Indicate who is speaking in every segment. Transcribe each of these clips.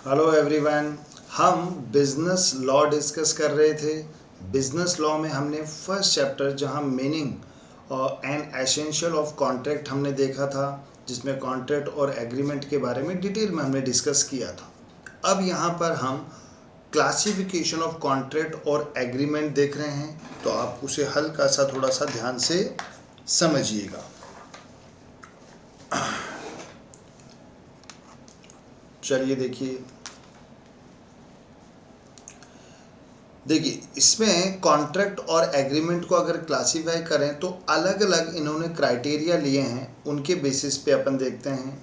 Speaker 1: Hello everyone. हम business law discuss कर रहे थे। बिजनेस लॉ में हमने फर्स्ट चैप्टर जहां meaning and essential of contract हमने देखा था, जिसमें कॉन्ट्रैक्ट और एग्रीमेंट के बारे में डिटेल में हमने डिस्कस किया था। अब यहाँ पर हम क्लासिफिकेशन ऑफ कॉन्ट्रैक्ट और एग्रीमेंट देख रहे हैं, तो आप उसे हल्का सा थोड़ा सा ध्यान से समझिएगा। चलिए देखिए इसमें कॉन्ट्रैक्ट और एग्रीमेंट को अगर क्लासीफाई करें तो अलग अलग इन्होंने क्राइटेरिया लिए हैं, उनके बेसिस पे अपन देखते हैं।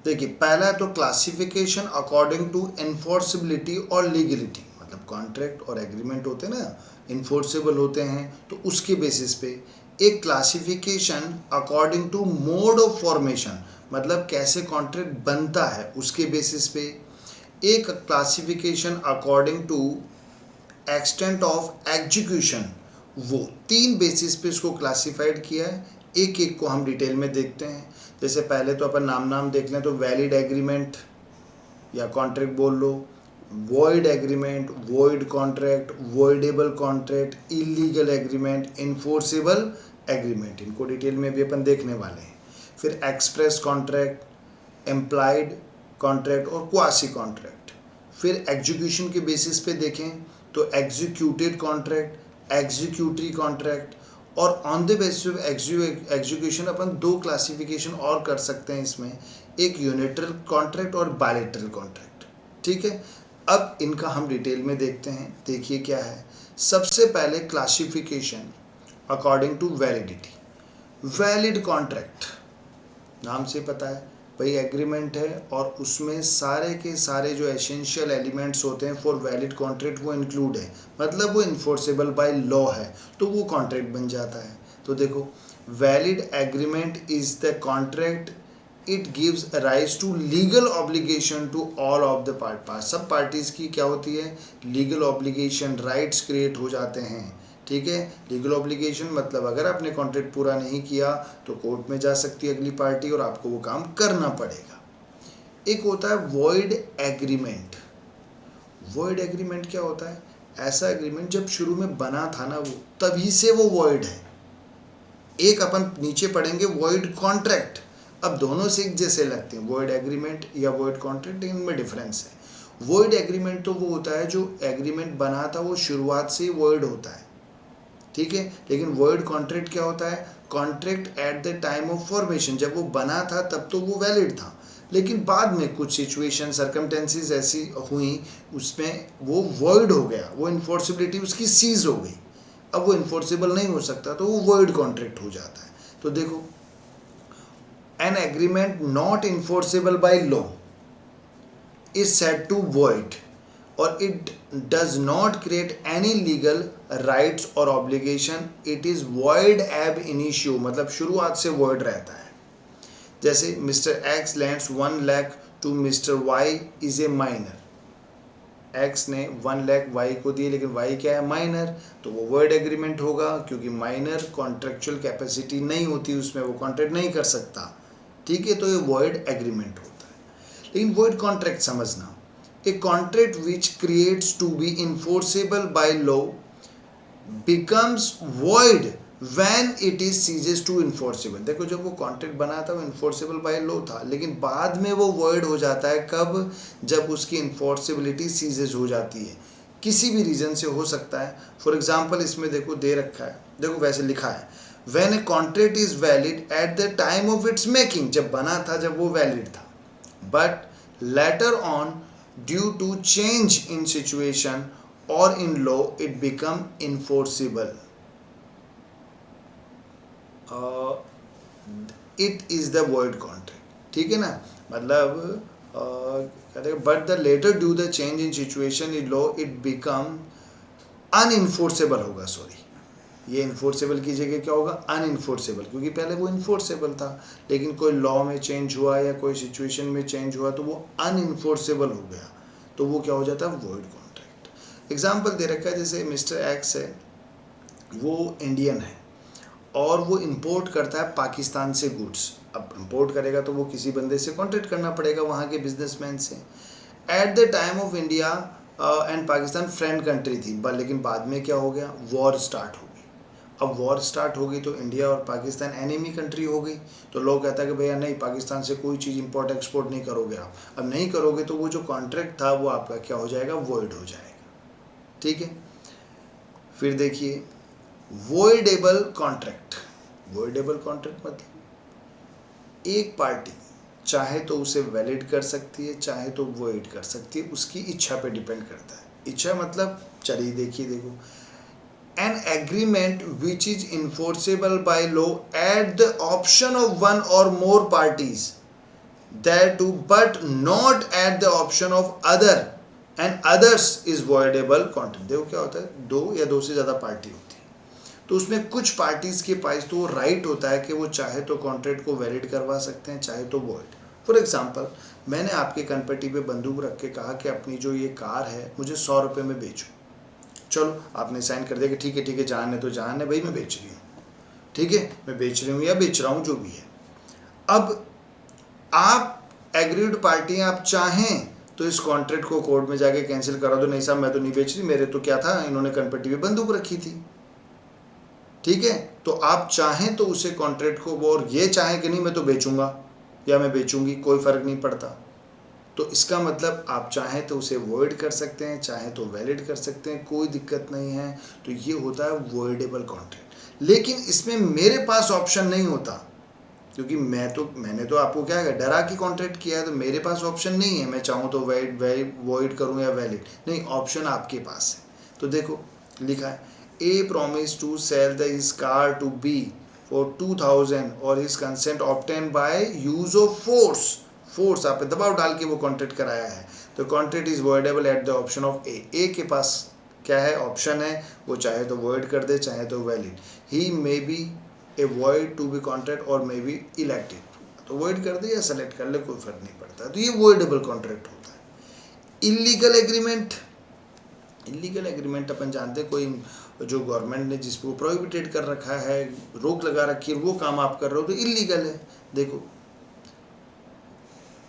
Speaker 1: देखिए पहला है तो क्लासिफिकेशन अकॉर्डिंग टू इन्फोर्सिबिलिटी और लीगलिटी, मतलब कॉन्ट्रैक्ट और एग्रीमेंट होते हैं ना, इन्फोर्सेबल होते हैं, तो उसके बेसिस पे एक classification according to mode of formation, मतलब कैसे कॉन्ट्रैक्ट बनता है उसके बेसिस पे एक classification according to extent of execution. वो तीन बेसिस पे इसको क्लासिफाइड किया है। एक एक को हम डिटेल में देखते हैं। जैसे पहले तो अपन नाम देख लें तो वैलिड एग्रीमेंट या कॉन्ट्रैक्ट बोल लो, void agreement, void contract, voidable contract, illegal agreement, enforceable agreement, इनको डिटेल में भी अपन देखने वाले हैं। फिर एक्सप्रेस कॉन्ट्रैक्ट, एम्प्लाइड कॉन्ट्रैक्ट और क्वासी कॉन्ट्रैक्ट। फिर एग्जीक्यूशन के बेसिस पे देखें तो एग्जीक्यूटेड कॉन्ट्रैक्ट, एग्जीक्यूटरी कॉन्ट्रैक्ट, और on the basis of execution अपन दो क्लासिफिकेशन और कर सकते हैं इसमें, एक यूनिलैटरल कॉन्ट्रैक्ट और बायलैटरल कॉन्ट्रैक्ट। ठीक है, अब इनका हम डिटेल में देखते हैं। देखिए क्या है। सबसे पहले classification according to validity. Valid contract, नाम से पता है भाई एग्रीमेंट है और उसमें सारे के सारे जो एसेंशियल एलिमेंट्स होते हैं फॉर वैलिड कॉन्ट्रैक्ट वो इंक्लूड है, मतलब वो इन्फोर्सेबल बाय लॉ है, तो वो कॉन्ट्रैक्ट बन जाता है। तो देखो, valid agreement is the contract it gives rise to legal obligation to all of the part. सब पार्टीज की क्या होती है, लीगल ऑब्लिगेशन, राइट्स क्रिएट हो जाते हैं। ठीक है, लीगल ऑब्लिगेशन मतलब अगर आपने कॉन्ट्रैक्ट पूरा नहीं किया तो कोर्ट में जा सकती है अगली पार्टी और आपको वो काम करना पड़ेगा। एक होता है वॉइड एग्रीमेंट। वॉइड एग्रीमेंट क्या होता है, ऐसा एग्रीमेंट जब शुरू में बना था ना वो, तभी से वो वॉइड है। एक अपन नीचे पढ़ेंगे वॉइड कॉन्ट्रैक्ट। अब दोनों से एक जैसे लगते हैं, वॉइड एग्रीमेंट या वॉइड कॉन्ट्रैक्ट, इनमें डिफरेंस है। वॉइड एग्रीमेंट तो वो होता है जो एग्रीमेंट बना था वो शुरुआत से ही वॉइड होता है। ठीक है, लेकिन वॉइड कॉन्ट्रैक्ट क्या होता है, contract at the time of formation, जब वो बना था तब तो वो वैलिड था, लेकिन बाद में कुछ सिचुएशन सर्कमटेंसेस ऐसी हुई उसमें वो वॉइड हो गया, वो इन्फोर्सिबिलिटी उसकी सीज हो गई, अब वो इन्फोर्सेबल नहीं हो सकता, तो वो वॉइड कॉन्ट्रैक्ट हो जाता है। तो देखो, an agreement not enforceable by law is said to void और it does not create any legal rights और obligation, it is void ab initio, मतलब शुरुआत से वॉइड रहता है। जैसे mister X lends 1 lakh to mister Y is a minor. X ने 1 lakh Y को दिए, लेकिन वाई क्या है, माइनर, तो वो वॉइड एग्रीमेंट होगा, क्योंकि माइनर कॉन्ट्रेक्चुअल कैपेसिटी नहीं होती उसमें, वो कॉन्ट्रैक्ट नहीं कर सकता। ठीक है, तो ये वॉइड एग्रीमेंट होता है। लेकिन वॉइड कॉन्ट्रैक्ट समझना, a contract which creates to be enforceable by law becomes void when it is ceases to enforceable। देखो, जब वो कॉन्ट्रैक्ट बना था वो इन्फोर्सेबल बाय लॉ था, लेकिन बाद में वो void हो जाता है। कब, जब उसकी इन्फोर्सेबिलिटी सीजेस हो जाती है, किसी भी रीजन से हो सकता है। फॉर एग्जाम्पल इसमें देखो दे रखा है, देखो वैसे लिखा है, when a contract is valid at the time of its making, जब बना था जब वो वैलिड था, but later on due to change in situation or in law it become enforceable, it is the void contract। ठीक है ना, मतलब कहते हैं but the later due the change in situation in law it become unenforceable होगा, sorry, ये enforceable की जगह क्या होगा, अनइन्फोर्सेबल, क्योंकि पहले वो इन्फोर्सेबल था, लेकिन कोई लॉ में चेंज हुआ या कोई सिचुएशन में चेंज हुआ तो वो अनइन्फोर्सेबल हो गया, तो वो क्या हो जाता है, वॉइड कॉन्ट्रैक्ट। एग्जाम्पल दे रखा है, जैसे मिस्टर एक्स है, वो इंडियन है और वो इंपोर्ट करता है पाकिस्तान से गुड्स। अब इंपोर्ट करेगा तो वो किसी बंदे से कॉन्ट्रैक्ट करना पड़ेगा, वहाँ के बिजनेसमैन से। At the time of India and Pakistan friend country थी, लेकिन बाद में क्या हो गया, वॉर स्टार्ट हो गई। अब वॉर स्टार्ट हो गई तो इंडिया और पाकिस्तान एनिमी कंट्री हो गई। तो लोग कहता है कि भैया नहीं, पाकिस्तान से कोई चीज़ इंपोर्ट एक्सपोर्ट नहीं करोगे आप। अब नहीं करोगे तो वो जो कॉन्ट्रैक्ट था वो आपका क्या हो जाएगा, वॉइड हो जाएगा। ठीक है, फिर देखिए वॉइडेबल कॉन्ट्रैक्ट। वॉइडेबल कॉन्ट्रैक्ट मतलब एक पार्टी चाहे तो उसे वैलिड कर सकती है, चाहे तो वॉइड कर सकती है, उसकी इच्छा पे डिपेंड करता है। इच्छा मतलब चलिए देखो, an agreement which is enforceable by law at the option of one or more parties thereto, but not at the option of other and others is voidable contract। देखो क्या होता है, दो या दो से ज़्यादा पार्टी होती है तो उसमें कुछ पार्टीज के पास तो राइट होता है कि वो चाहे तो कॉन्ट्रैक्ट को वैलिड करवा सकते हैं, चाहे तो वॉइड। फॉर एग्जाम्पल, मैंने आपके कनपट्टी पे बंदूक रख के कहा कि अपनी जो ये कार है मुझे 100 रुपये में बेचो। चलो आपने साइन कर दिया कि ठीक है जान है तो जान है भाई, मैं बेच रही हूँ, ठीक है मैं बेच रही हूँ या बेच रहा हूँ जो भी है। अब आप एग्रीड पार्टी हैं, आप चाहें तो इस कॉन्ट्रैक्ट को कोर्ट में जाके कैंसिल करा दो, नहीं साहब मैं तो नहीं बेच रही, मेरे तो क्या था, इन्होंने कनपट्टी पे बंदूक रखी थी। ठीक है, तो आप चाहें तो उसे कॉन्ट्रैक्ट को, और ये चाहें कि नहीं मैं तो बेचूंगा या मैं बेचूंगी, कोई फर्क नहीं पड़ता। तो इसका मतलब आप चाहें तो उसे वॉइड कर सकते हैं, चाहें तो वैलिड कर सकते हैं, कोई दिक्कत नहीं है। तो ये होता है वॉइडेबल कॉन्ट्रैक्ट। लेकिन इसमें मेरे पास ऑप्शन नहीं होता, क्योंकि मैंने तो आपको क्या है, डरा के कॉन्ट्रैक्ट किया है, तो मेरे पास ऑप्शन नहीं है, मैं चाहूँ तो वॉइड करूँ या वैलिड, नहीं, ऑप्शन आपके पास है। तो देखो लिखा है, A promise to sell the his car to B for 2000 और his consent obtain by use of force आप दबाव डाल के वो कॉन्ट्रैक्ट कराया है, तो contract is voidable at the option of A के पास क्या है, ऑप्शन है, वो चाहे तो वॉइड कर दे, चाहे तो वैलिड। ही may be a void to be contract और मे बी इलेक्टेड, तो वॉइड कर दे या सेलेक्ट कर ले, कोई फर्क नहीं पड़ता। तो ये वॉइडेबल कॉन्ट्रैक्ट होता है। इलीगल एग्रीमेंट, इलीगल एग्रीमेंट अपन जानते हैं, कोई जो गवर्नमेंट ने जिसको प्रोहिबिटेड कर रखा है, रोक लगा रखी है, वो काम आप कर रहे हो तो इलीगल है। देखो,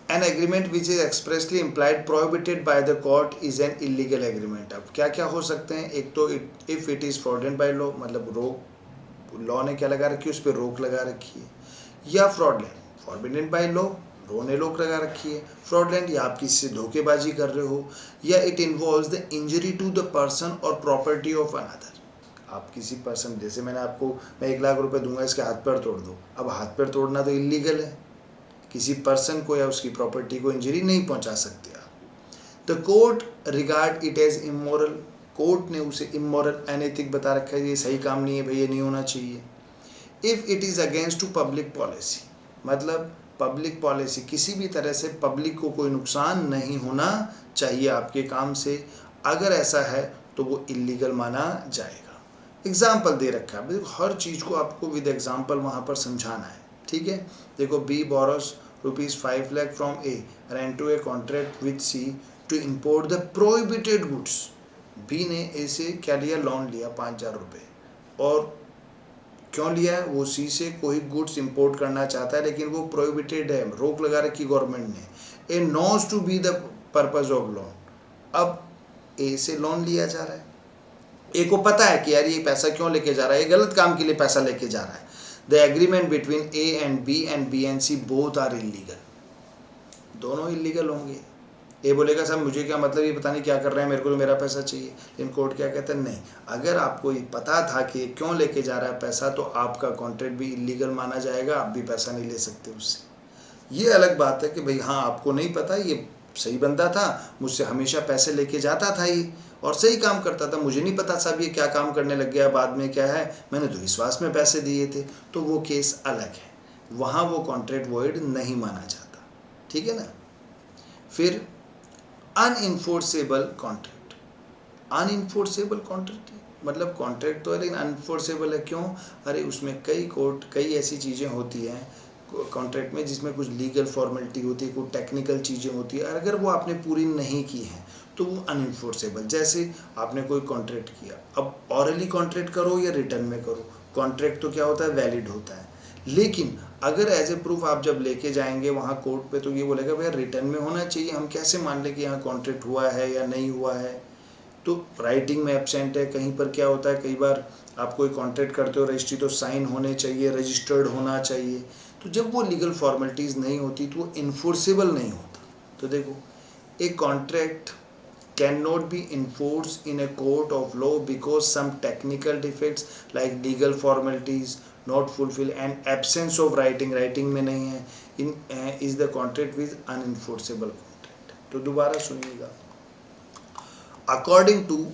Speaker 1: an agreement which is expressly implied prohibited by the court is an illegal agreement। अब क्या क्या हो सकते हैं, एक तो if it is fraudulent by law, मतलब रोक, लॉ ने क्या लगा रखी है, उस पर रोक लगा रखी है, या fraudulent forbidden by law, law ने रोक लगा रखी है, fraudulent या आप किसी से धोखेबाजी कर रहे हो, या it involves the injury to the person or property of another। आप किसी पर्सन, जैसे मैं 1 लाख रुपए दूंगा, इसके हाथ पैर तोड़ दो, अब हाथ पैर तोड़ना तो इलीगल है, किसी पर्सन को या उसकी प्रॉपर्टी को इंजरी नहीं पहुंचा सकते आप। The court regard it as immoral, court ने उसे इमोरल, अनैतिक बता रखा है, ये सही काम नहीं है भाई, ये नहीं होना चाहिए। If it is against to public policy, मतलब पब्लिक पॉलिसी, किसी भी तरह से पब्लिक को कोई नुकसान नहीं होना चाहिए आपके काम से, अगर ऐसा है तो वो इलीगल माना जाएगा। एग्जाम्पल दे रखा है, हर चीज़ को आपको विद एग्जाम्पल वहाँ पर समझाना है। ठीक है, देखो, B borrows ₹5 lakh from A and enter a contract with C to import the prohibited goods। B ने ए से क्या लिया, लोन लिया 5,000 रुपये, और क्यों लिया है, वो सी से कोई गुड्स इंपोर्ट करना चाहता है, लेकिन वो प्रोहिबिटेड है, रोक लगा रखी गवर्नमेंट ने। A knows to B the purpose of loan, अब ए से लोन लिया जा रहा है, ए को पता है कि यार ये पैसा क्यों लेके जा रहा है, ये गलत काम के लिए पैसा लेके जा रहा है। The agreement between A and B and C both are illegal, दोनों इलीगल होंगे। ए बोलेगा साहब मुझे क्या मतलब, ये पता नहीं क्या कर रहे हैं, मेरे को तो मेरा पैसा चाहिए। लेकिन कोर्ट क्या कहता है, नहीं, अगर आपको ये पता था कि क्यों लेके जा रहा है पैसा, तो आपका कॉन्ट्रैक्ट भी इलीगल माना जाएगा, आप भी पैसा नहीं ले सकते उससे। ये अलग बात है कि भाई हाँ आपको नहीं पता, ये सही बंदा था, मुझसे हमेशा पैसे लेके जाता था ये, और सही काम करता था, मुझे नहीं पता साहब ये क्या काम करने लग गया बाद में, क्या है, मैंने तो विश्वास में पैसे दिए थे, तो वो केस अलग है, वहाँ वो कॉन्ट्रैक्ट वॉइड नहीं माना जाता। ठीक है ना। फिर अनइन्फोर्सेबल कॉन्ट्रैक्ट, अनइन्फोर्सेबल कॉन्ट्रैक्ट मतलब कॉन्ट्रैक्ट तो है लेकिन अनइन्फोर्सेबल है, क्यों, अरे उसमें कई ऐसी चीज़ें होती हैं कॉन्ट्रैक्ट में जिसमें कुछ लीगल फॉर्मेलिटी होती है, कुछ टेक्निकल चीज़ें होती है, अगर वो आपने पूरी नहीं की हैं तो वो अनइन्फोर्सेबल। जैसे आपने कोई कॉन्ट्रैक्ट किया, अब ऑरली कॉन्ट्रैक्ट करो या रिटर्न में करो, कॉन्ट्रैक्ट तो क्या होता है, वैलिड होता है। लेकिन अगर एज ए प्रूफ आप जब लेके जाएंगे वहाँ कोर्ट पे, तो ये बोलेगा भैया रिटर्न में होना चाहिए, हम कैसे मान लें कि यहाँ कॉन्ट्रैक्ट हुआ है या नहीं हुआ है। तो राइटिंग में एब्सेंट है, कहीं पर क्या होता है, कई बार आप कोई कॉन्ट्रैक्ट करते हो रजिस्ट्री, तो साइन होने चाहिए, रजिस्टर्ड होना चाहिए। तो जब वो लीगल फॉर्मेलिटीज़ नहीं होती तो वो इन्फोर्सेबल नहीं होता। तो देखो, a contract can not be enforced in a court of law because some technical defects like legal formalities not fulfilled and absence of writing में नहीं है, in is the contract with unenforceable contract। तो दोबारा सुनिएगा, according to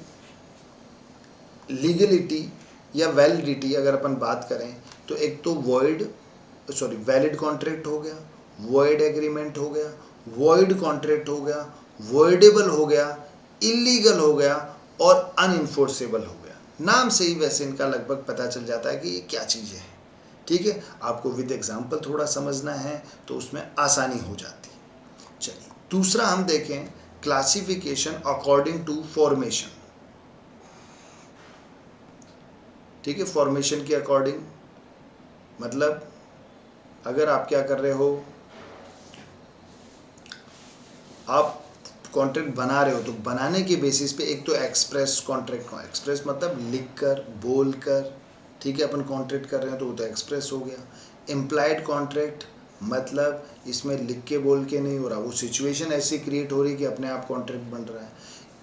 Speaker 1: legality या validity अगर अपन बात करें, तो एक तो वैलिड कॉन्ट्रैक्ट हो गया, वॉइड एग्रीमेंट हो गया, वॉइड कॉन्ट्रैक्ट हो गया, वॉइडेबल हो गया, इलीगल हो गया और अनइन्फोर्सेबल हो गया। नाम से ही वैसे इनका लगभग पता चल जाता है कि ये क्या चीज़ें हैं। ठीक है, आपको विद एग्जाम्पल थोड़ा समझना है तो उसमें आसानी हो जाती है। चलिए दूसरा हम देखें, क्लासिफिकेशन अकॉर्डिंग टू फॉर्मेशन। ठीक है, फॉर्मेशन के अकॉर्डिंग मतलब अगर आप क्या कर रहे हो, आप कॉन्ट्रैक्ट बना रहे हो तो बनाने के बेसिस पे एक तो एक्सप्रेस कॉन्ट्रैक्ट हो, एक्सप्रेस मतलब लिख कर बोल कर, ठीक है, अपन कॉन्ट्रैक्ट कर रहे हैं तो वो तो एक्सप्रेस हो गया। इम्प्लाइड कॉन्ट्रैक्ट मतलब इसमें लिख के बोल के नहीं हो रहा, वो सिचुएशन ऐसी क्रिएट हो रही कि अपने आप कॉन्ट्रैक्ट बन रहा है।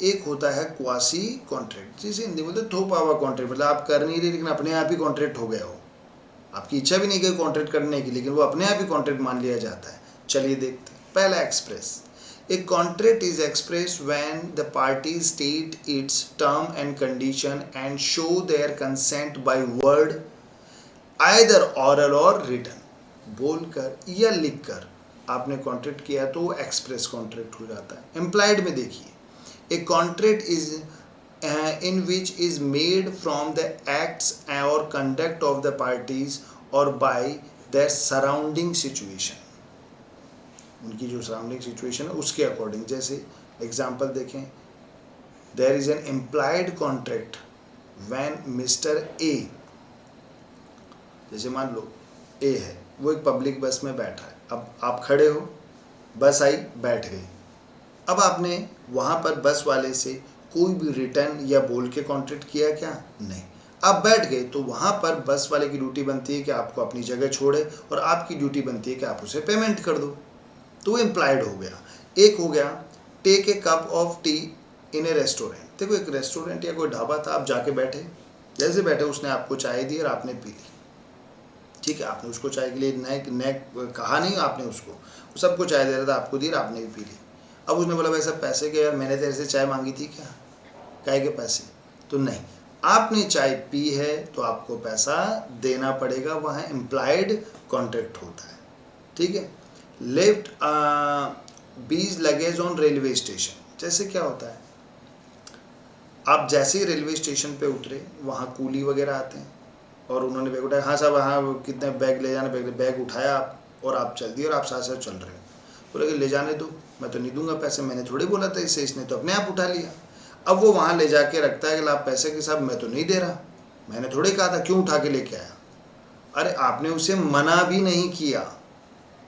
Speaker 1: एक होता है क्वासी कॉन्ट्रैक्ट, जिसे हिंदी बोलते थोपा हुआ कॉन्ट्रैक्ट, मतलब आप कर नहीं रहे लेकिन अपने आप ही कॉन्ट्रैक्ट हो गया हो, आपकी इच्छा भी नहीं कि कॉन्ट्रैक्ट करने की, लेकिन वो अपने आप ही कॉन्ट्रैक्ट मान लिया जाता है। चलिए देखते हैं। पहला express, a contract is expressed when the parties state its term and condition and show their consent by word, either oral or written। बोलकर या लिखकर आपने कॉन्ट्रैक्ट किया तो वो एक्सप्रेस कॉन्ट्रैक्ट हो जाता है। इम्प्लाइड में देखिए, a contract is in which is made from the acts or conduct of the parties or by their surrounding situation, उनकी जो सराउंडिंग सिचुएशन है उसके अकॉर्डिंग। जैसे एग्जांपल देखें, there is an implied contract when mister A, जैसे मान लो ए है, वो एक पब्लिक बस में बैठा है, अब आप खड़े हो, बस आई बैठ गई, अब आपने वहाँ पर बस वाले से कोई भी रिटर्न या बोल के कॉन्ट्रैक्ट किया क्या? नहीं। आप बैठ गए तो वहाँ पर बस वाले की ड्यूटी बनती है कि आपको अपनी जगह छोड़े और आपकी ड्यूटी बनती है कि आप उसे पेमेंट कर दो, तो वो इम्प्लाइड हो गया। एक हो गया, take a cup of tea in a restaurant. देखो एक रेस्टोरेंट या कोई ढाबा था, आप जाके बैठे, जैसे बैठे उसने आपको चाय दी और आपने पी ली। ठीक है, आपने उसको चाय के लिए नेक कहा नहीं, आपने उसको, सबको चाय दे रहा था, आपको दी और आपने भी पी ली। अब उसने बोला वैसा पैसे के, यार मैंने तेरे से चाय मांगी थी क्या, काहे के पैसे? तो नहीं, आपने चाय पी है तो आपको पैसा देना पड़ेगा, वहाँ इम्प्लाइड कॉन्ट्रैक्ट होता है। ठीक है, लेफ्ट बीज लगेज ऑन रेलवे स्टेशन, जैसे क्या होता है, आप जैसे ही रेलवे स्टेशन पे उतरे वहाँ कूली वगैरह आते हैं और उन्होंने बैग उठाया, हाँ साहब हाँ कितने बैग ले जाना, बैग उठाया आप और आप चल दिए और आप साथ साथ चल रहे हो, बोले कि ले जाने दो, मैं तो नहीं दूंगा पैसे, मैंने थोड़े बोला था इसे, इसने तो अपने आप उठा लिया। अब वो वहाँ ले जाके रखता है कि आप पैसे के साहब मैं तो नहीं दे रहा, मैंने थोड़े कहा था, क्यों उठा के लेके आया? अरे आपने उसे मना भी नहीं किया,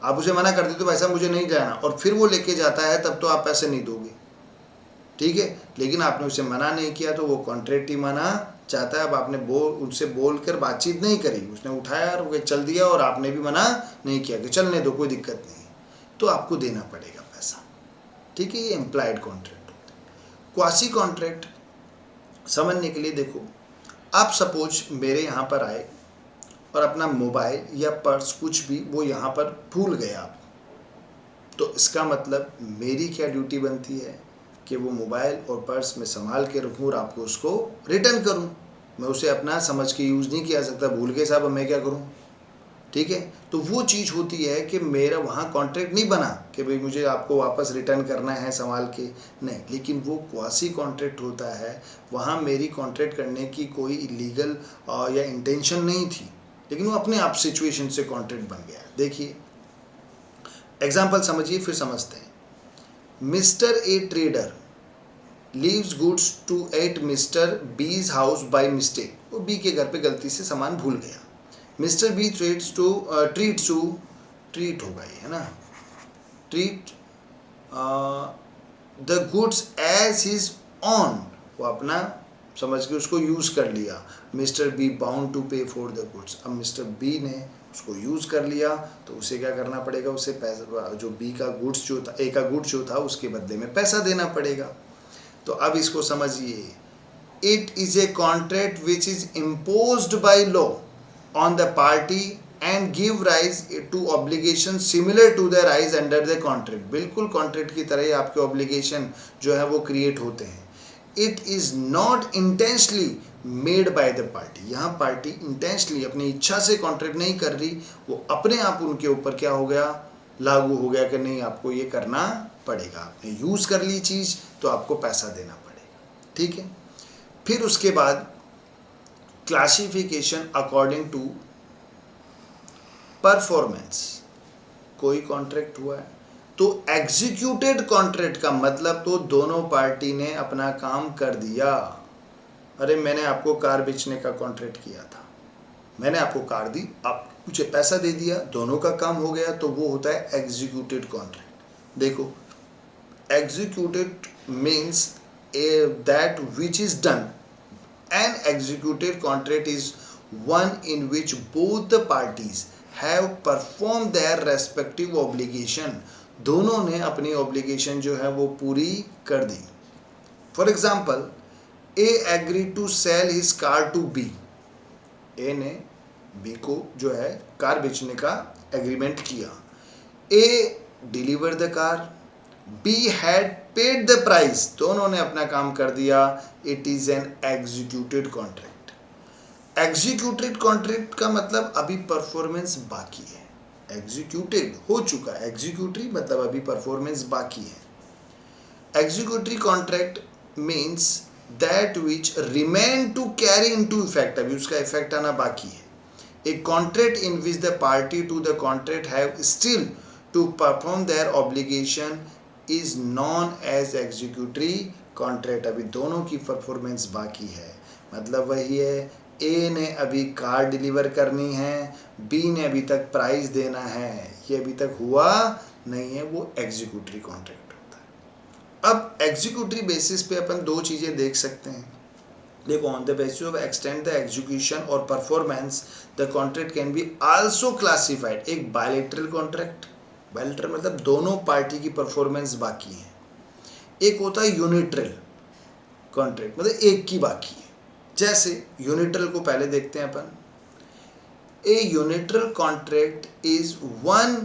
Speaker 1: आप उसे मना कर देते तो भाई साहब मुझे नहीं जाना, और फिर वो लेके जाता है तब तो आप पैसे नहीं दोगे। ठीक है, लेकिन आपने उसे मना नहीं किया तो वो कॉन्ट्रैक्ट ही मना चाहता है। अब आपने उनसे बोल कर बातचीत नहीं करी, उसने उठाया और वो चल दिया और आपने भी मना नहीं किया कि चलने दो कोई दिक्कत नहीं, तो आपको देना पड़ेगा पैसा। ठीक है, ये इम्प्लाइड कॉन्ट्रैक्ट होता है। क्वासी कॉन्ट्रैक्ट समझने के लिए देखो, आप सपोज मेरे यहाँ पर आए और अपना मोबाइल या पर्स कुछ भी वो यहाँ पर भूल गए आप, तो इसका मतलब मेरी क्या ड्यूटी बनती है कि वो मोबाइल और पर्स में संभाल के रखूँ और आपको उसको रिटर्न करूँ। मैं उसे अपना समझ के यूज़ नहीं किया सकता, भूल गए साहब अब मैं क्या करूँ। ठीक है, तो वो चीज़ होती है कि मेरा वहाँ कॉन्ट्रैक्ट नहीं बना कि भाई मुझे आपको वापस रिटर्न करना है संभाल के, नहीं, लेकिन वो क्वासी कॉन्ट्रैक्ट होता है, वहाँ मेरी कॉन्ट्रैक्ट करने की कोई इलीगल या इंटेंशन नहीं थी, लेकिन वो अपने आप सिचुएशन से कॉन्ट्रैक्ट बन गया। देखिए एग्जाम्पल समझिए फिर समझते हैं। Mister A trader leaves goods to at mister B's house by mistake, वो बी के घर पे गलती से सामान भूल गया। मिस्टर बी ट्रीट होगा ये, है ना, treat the goods as his own, वो अपना समझ के उसको यूज़ कर लिया। Mister B bound to pay for the goods, अब मिस्टर बी ने उसको यूज़ कर लिया तो उसे क्या करना पड़ेगा, उसे पैसा, जो बी का गुड्स जो था, ए का गुड्स जो था उसके बदले में पैसा देना पड़ेगा। तो अब इसको समझिए, it is a contract which is imposed by law on the party and give rise to obligation similar to the rise under the contract, बिल्कुल कॉन्ट्रैक्ट की तरह ही आपके ऑब्लिगेशन जो है वो क्रिएट होते हैं। It is not intentionally made by the party, यहाँ पार्टी इंटेंशनली अपनी इच्छा से कॉन्ट्रैक्ट नहीं कर रही, वो अपने आप उनके ऊपर क्या हो गया, लागू हो गया कि नहीं आपको ये करना पड़ेगा, आपने यूज़ कर ली चीज़ तो आपको पैसा देना पड़ेगा। ठीक है, फिर उसके बाद क्लासिफिकेशन अकॉर्डिंग टू परफॉर्मेंस। कोई कॉन्ट्रैक्ट हुआ है तो एग्जीक्यूटेड कॉन्ट्रैक्ट का मतलब तो दोनों पार्टी ने अपना काम कर दिया। अरे मैंने आपको कार बेचने का कॉन्ट्रैक्ट किया था, मैंने आपको कार दी, आप मुझे पैसा दे दिया, दोनों का काम हो गया, तो वो होता है एग्जीक्यूटेड कॉन्ट्रैक्ट। देखो, executed means that which is done, an executed contract is one in which both the parties have perform their respective obligation, दोनों ने अपनी ऑब्लिगेशन जो है वो पूरी कर दी। For example, A agree to sell his car to B, A ने बी को जो है कार बेचने का एग्रीमेंट किया। A deliver the car, B had paid the price, दोनों ने अपना काम कर दिया। It is an executed contract. Executed contract का मतलब अभी परफॉर्मेंस बाकी है, एग्जीक्यूटेड हो चुका है, एग्जीक्यूटरी मतलब अभी परफॉर्मेंस बाकी है। Executory contract means that which remain to carry into effect, अभी उसका इफेक्ट आना बाकी है। A contract in which the party to the contract have still to perform their obligation is known as executory contract, अभी दोनों की performance बाकी है। मतलब वही है, ए ने अभी कार डिलीवर करनी है, बी ने अभी तक प्राइस देना है, ये अभी तक हुआ नहीं है, वो एग्जीक्यूटरी कॉन्ट्रैक्ट होता है। अब एग्जीक्यूटरी बेसिस पे अपन दो चीज़ें देख सकते हैं। देखो, on the basis of extend the execution और performance the contract can be also classified. एक बायलैटरल कॉन्ट्रैक्ट, बायलैटरल मतलब दोनों पार्टी की परफॉर्मेंस बाकी है। एक होता है यूनिट्रल कॉन्ट्रैक्ट, मतलब एक की बाकी है। जैसे यूनिट्रल को पहले देखते हैं अपन। A unilateral contract is one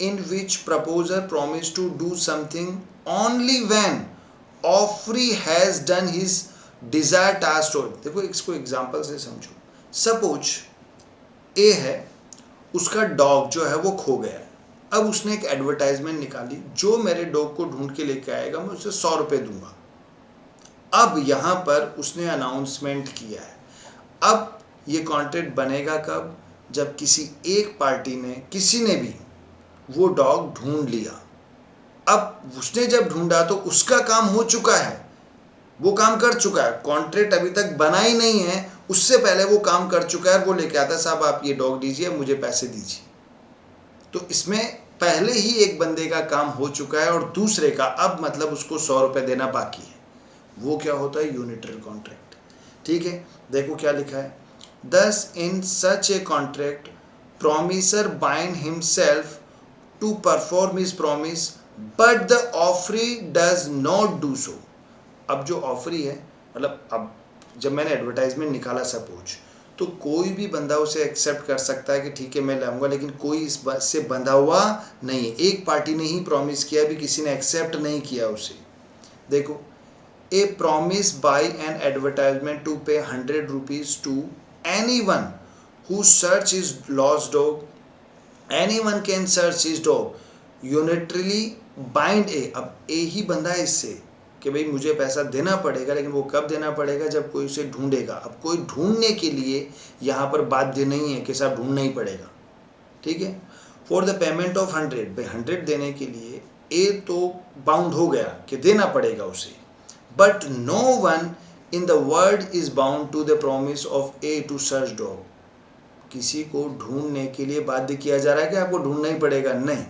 Speaker 1: in which proposer promise to do something only when offeree has done his desire task. देखो, इसको एग्जांपल से समझो। सपोज ए है, उसका डॉग जो है वो खो गया है। अब उसने एक एडवर्टाइजमेंट निकाली, जो मेरे डॉग को ढूंढ के लेके आएगा मैं उसे 100 रुपये दूंगा। अब यहाँ पर उसने अनाउंसमेंट किया है। अब ये कॉन्ट्रैक्ट बनेगा कब, जब किसी एक पार्टी ने, किसी ने भी वो डॉग ढूंढ लिया। अब उसने जब ढूंढा तो उसका काम हो चुका है, वो काम कर चुका है, कॉन्ट्रैक्ट अभी तक बना ही नहीं है, उससे पहले वो काम कर चुका है। वो लेके आता, साहब आप ये डॉग दीजिए, मुझे पैसे दीजिए। तो इसमें पहले ही एक बंदे का काम हो चुका है और दूसरे का अब मतलब उसको 100 रुपये देना बाकी है। वो क्या होता है, यूनिट्रल कॉन्ट्रैक्ट। ठीक है, देखो क्या लिखा है। Thus in such a contract promisor bind himself to perform his promise but the offeree does not do so. अब जो ऑफरी है, मतलब अब जब मैंने एडवर्टाइजमेंट निकाला सपोज, तो कोई भी बंदा उसे एक्सेप्ट कर सकता है कि ठीक है मैं लाऊंगा, लेकिन कोई इस बात से बंधा हुआ नहीं है। एक पार्टी ने ही प्रॉमिस किया, भी किसी ने एक्सेप्ट नहीं किया उसे। देखो, a promise by an advertisement to pay 100 rupees to anyone who search his lost dog, anyone can search his dog unilaterally bind a। अब ए ही बंदा है इससे कि भाई मुझे पैसा देना पड़ेगा, लेकिन वो कब देना पड़ेगा, जब कोई उसे ढूंढेगा। अब कोई ढूंढने के लिए यहाँ पर बाध्य नहीं है कि साहब ढूंढना ही पड़ेगा। ठीक है, फॉर द पेमेंट ऑफ 100, भाई 100 देने के लिए ए तो बाउंड हो गया कि देना पड़ेगा उसे। But no one in the world is bound to the promise of a to search dog. किसी को ढूंढने के लिए बाध्य किया जा रहा है कि आपको ढूंढना ही पड़ेगा, नहीं।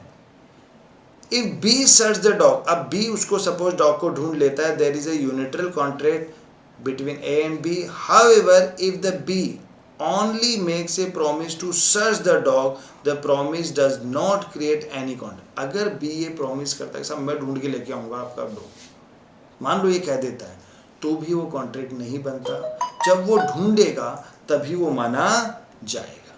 Speaker 1: If B search the dog, अब बी उसको सपोज डॉग को ढूंढ लेता है, there is a unilateral contract between A and B. However if the B only makes a promise to search the dog, the promise does not create any contract। अगर B ये promise करता है कि साहब मैं ढूंढ के लेके आऊंगा आपका डॉग, मान लो ये कह देता है, तो भी वो कॉन्ट्रैक्ट नहीं बनता। जब वो ढूंढेगा तभी वो माना जाएगा।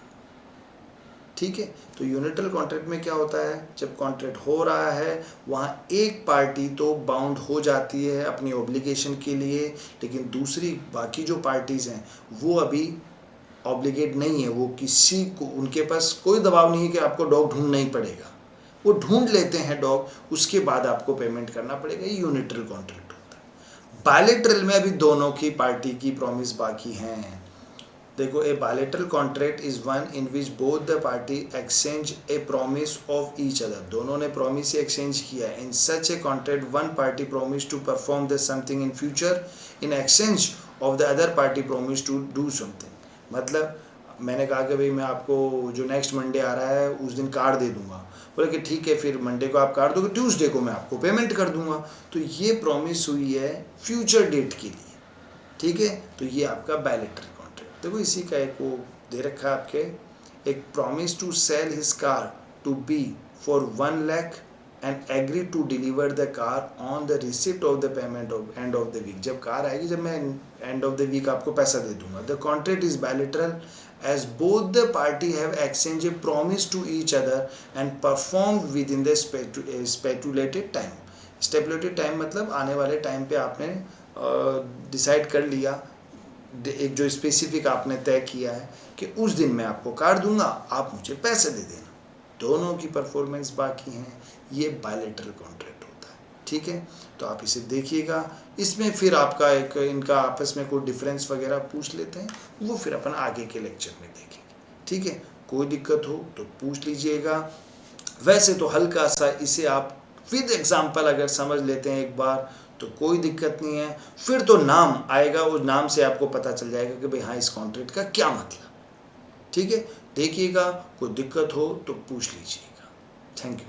Speaker 1: ठीक है, तो यूनिटरल कॉन्ट्रैक्ट में क्या होता है, जब कॉन्ट्रैक्ट हो रहा है वहाँ एक पार्टी तो बाउंड हो जाती है अपनी ऑब्लिगेशन के लिए, लेकिन दूसरी बाकी जो पार्टीज़ हैं वो अभी ऑब्लिगेट नहीं है, वो किसी को, उनके पास कोई दबाव नहीं है कि आपको डॉग ढूंढना ही पड़ेगा। वो ढूंढ लेते हैं डॉग, उसके बाद आपको पेमेंट करना पड़ेगा। ये यूनिटरल कॉन्ट्रैक्ट होता है। बायलैटरल में अभी दोनों की पार्टी की प्रॉमिस बाकी हैं। देखो, a bilateral contract is one in which both the party exchange a promise of each other. दोनों ने प्रॉमिस ही एक्सचेंज किया है। In such a contract one party promise to perform the something in future in exchange of the other party promise to do something. मतलब मैंने कहा कि भाई मैं आपको जो नेक्स्ट मंडे आ रहा है उस दिन कार दे दूंगा, बोले कि ठीक है, फिर मंडे को आप कार दोगे, ट्यूसडे को मैं आपको पेमेंट कर दूंगा। तो ये प्रॉमिस हुई है फ्यूचर डेट के लिए। ठीक है, तो ये आपका बायलैटरल कॉन्ट्रैक्ट। देखो इसी का एक वो दे रखा है आपके, एक promise to sell his car to B for 1 lakh and agree to deliver the car on the receipt of the payment of end of the week. जब कार आएगी, जब मैं एंड ऑफ द वीक आपको पैसा दे दूंगा। The contract is bilateral as both the party have exchange a promise to each other and perform within the stipulated time. Stipulated time मतलब आने वाले टाइम पे आपने डिसाइड कर लिया, एक जो स्पेसिफिक आपने तय किया है कि उस दिन मैं आपको कार दूंगा, आप मुझे पैसे दे देना। दोनों की परफॉर्मेंस बाकी हैं, ये बायलैटरल कॉन्ट्रैक्ट होता है। ठीक है, तो आप इसे देखिएगा। इसमें फिर आपका एक इनका आपस में कोई डिफरेंस वगैरह पूछ लेते हैं, वो फिर अपन आगे के लेक्चर में देखेंगे। ठीक है, कोई दिक्कत हो तो पूछ लीजिएगा। वैसे तो हल्का सा इसे आप विद एग्जाम्पल अगर समझ लेते हैं एक बार तो कोई दिक्कत नहीं है। फिर तो नाम आएगा, उस नाम से आपको पता चल जाएगा कि भाई हाँ, इस कॉन्ट्रैक्ट का क्या मतलब। ठीक है, देखिएगा, कोई दिक्कत हो तो पूछ लीजिएगा। Thank you.